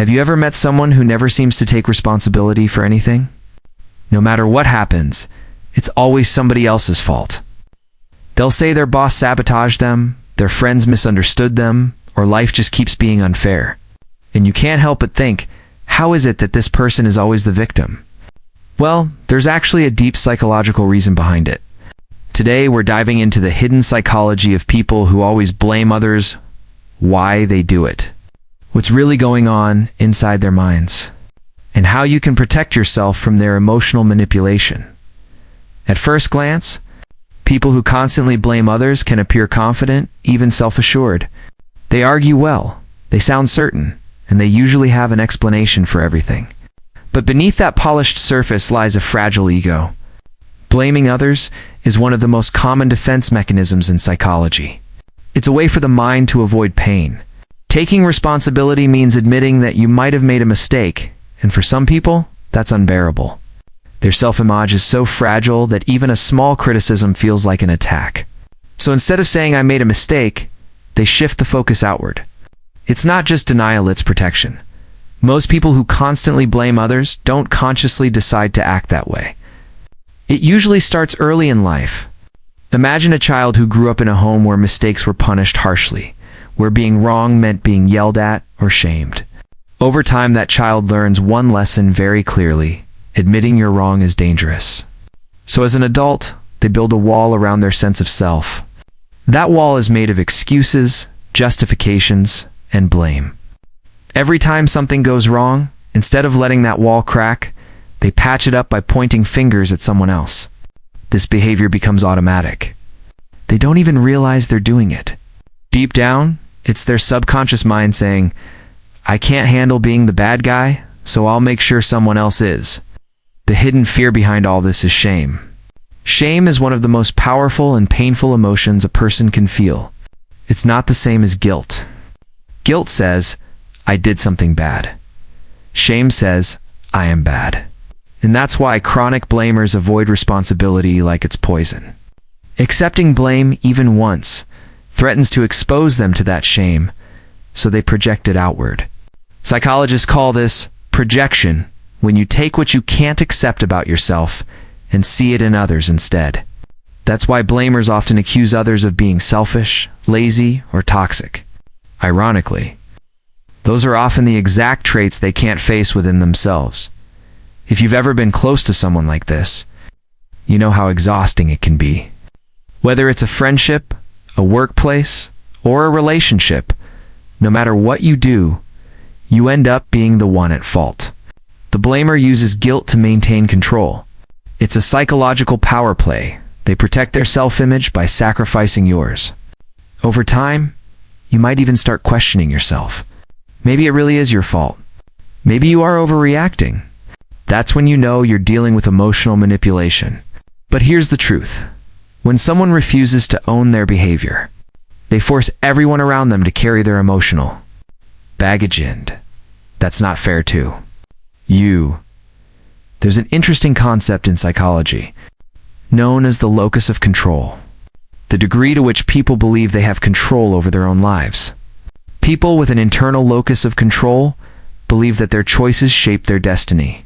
Have you ever met someone who never seems to take responsibility for anything? No matter what happens, it's always somebody else's fault. They'll say their boss sabotaged them, their friends misunderstood them, or life just keeps being unfair. And you can't help but think, how is it that this person is always the victim? Well, there's actually a deep psychological reason behind it. Today, we're diving into the hidden psychology of people who always blame others, why they do it, what's really going on inside their minds, and how you can protect yourself from their emotional manipulation. At first glance, people who constantly blame others can appear confident, even self-assured. They argue well, they sound certain, and they usually have an explanation for everything. But beneath that polished surface lies a fragile ego. Blaming others is one of the most common defense mechanisms in psychology. It's a way for the mind to avoid pain. Taking responsibility means admitting that you might have made a mistake, and for some people, that's unbearable. Their self-image is so fragile that even a small criticism feels like an attack. So instead of saying, "I made a mistake," they shift the focus outward. It's not just denial, it's protection. Most people who constantly blame others don't consciously decide to act that way. It usually starts early in life. Imagine a child who grew up in a home where mistakes were punished harshly, where being wrong meant being yelled at or shamed. Over time, that child learns one lesson very clearly: admitting you're wrong is dangerous. So as an adult, they build a wall around their sense of self. That wall is made of excuses, justifications, and blame. Every time something goes wrong, instead of letting that wall crack, they patch it up by pointing fingers at someone else. This behavior becomes automatic. They don't even realize they're doing it. Deep down, it's their subconscious mind saying, "I can't handle being the bad guy, so I'll make sure someone else is." The hidden fear behind all this is shame. Shame is one of the most powerful and painful emotions a person can feel. It's not the same as guilt. Guilt says, "I did something bad." Shame says, "I am bad." And that's why chronic blamers avoid responsibility like it's poison. Accepting blame even once threatens to expose them to that shame, so they project it outward. Psychologists call this projection, when you take what you can't accept about yourself and see it in others instead. That's why blamers often accuse others of being selfish, lazy, or toxic. Ironically, those are often the exact traits they can't face within themselves. If you've ever been close to someone like this, you know how exhausting it can be. Whether it's a friendship, a workplace, or a relationship, no matter what you do, you end up being the one at fault. The blamer uses guilt to maintain control. It's a psychological power play. They protect their self-image by sacrificing yours. Over time, you might even start questioning yourself. Maybe it really is your fault. Maybe you are overreacting. That's when you know you're dealing with emotional manipulation. But here's the truth. When someone refuses to own their behavior, they force everyone around them to carry their emotional baggage in. That's not fair too. There's an interesting concept in psychology, known as the locus of control. The degree to which people believe they have control over their own lives. People with an internal locus of control believe that their choices shape their destiny.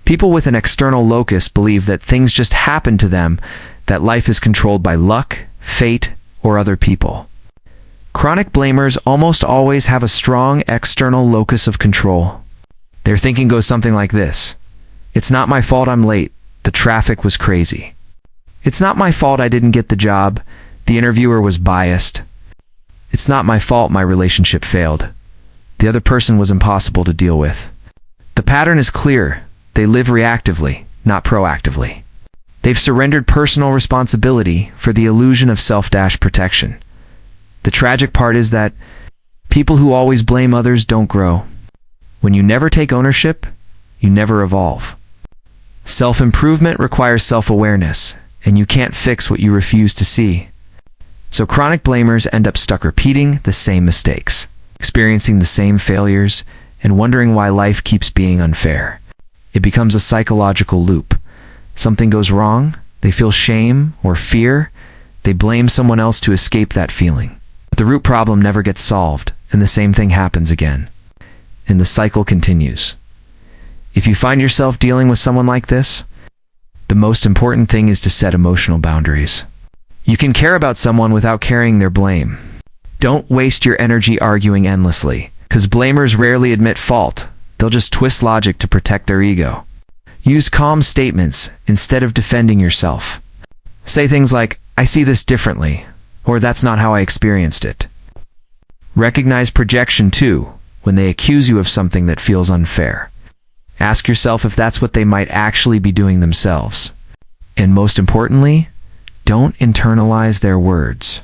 People with an external locus believe that things just happen to them, that life is controlled by luck, fate, or other people. Chronic blamers almost always have a strong external locus of control. Their thinking goes something like this: "It's not my fault I'm late, the traffic was crazy. It's not my fault I didn't get the job, the interviewer was biased. It's not my fault my relationship failed. The other person was impossible to deal with." The pattern is clear. They live reactively, not proactively. They've surrendered personal responsibility for the illusion of self-protection. The tragic part is that people who always blame others don't grow. When you never take ownership, you never evolve. Self-improvement requires self-awareness, and you can't fix what you refuse to see. So chronic blamers end up stuck repeating the same mistakes, experiencing the same failures, and wondering why life keeps being unfair. It becomes a psychological loop. Something goes wrong, they feel shame or fear, they blame someone else to escape that feeling. But the root problem never gets solved, and the same thing happens again. and the cycle continues. If you find yourself dealing with someone like this, the most important thing is to set emotional boundaries. You can care about someone without carrying their blame. Don't waste your energy arguing endlessly, because blamers rarely admit fault. They'll just twist logic to protect their ego. Use calm statements instead of defending yourself. Say things like, "I see this differently," or "That's not how I experienced it." Recognize projection too, when they accuse you of something that feels unfair. Ask yourself if that's what they might actually be doing themselves. And most importantly, don't internalize their words.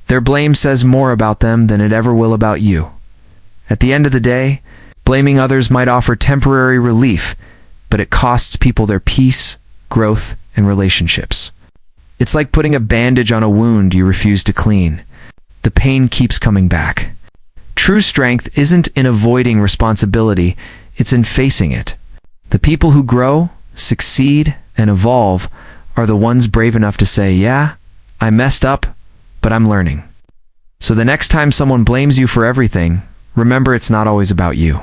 Their blame says more about them than it ever will about you. At the end of the day, blaming others might offer temporary relief, but it costs people their peace, growth, and relationships. It's like putting a bandage on a wound you refuse to clean. The pain keeps coming back. True strength isn't in avoiding responsibility, it's in facing it. The people who grow, succeed, and evolve are the ones brave enough to say, "Yeah, I messed up, but I'm learning." So the next time someone blames you for everything, remember it's not always about you.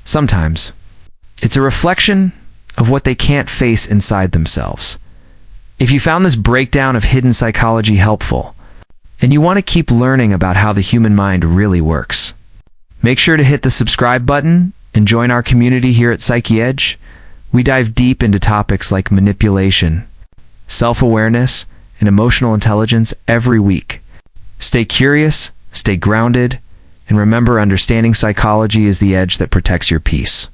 Sometimes, it's a reflection of what they can't face inside themselves. If you found this breakdown of hidden psychology helpful, and you want to keep learning about how the human mind really works, make sure to hit the subscribe button and join our community here at Psyche Edge. We dive deep into topics like manipulation, self-awareness, and emotional intelligence every week. Stay curious, stay grounded, and remember, understanding psychology is the edge that protects your peace.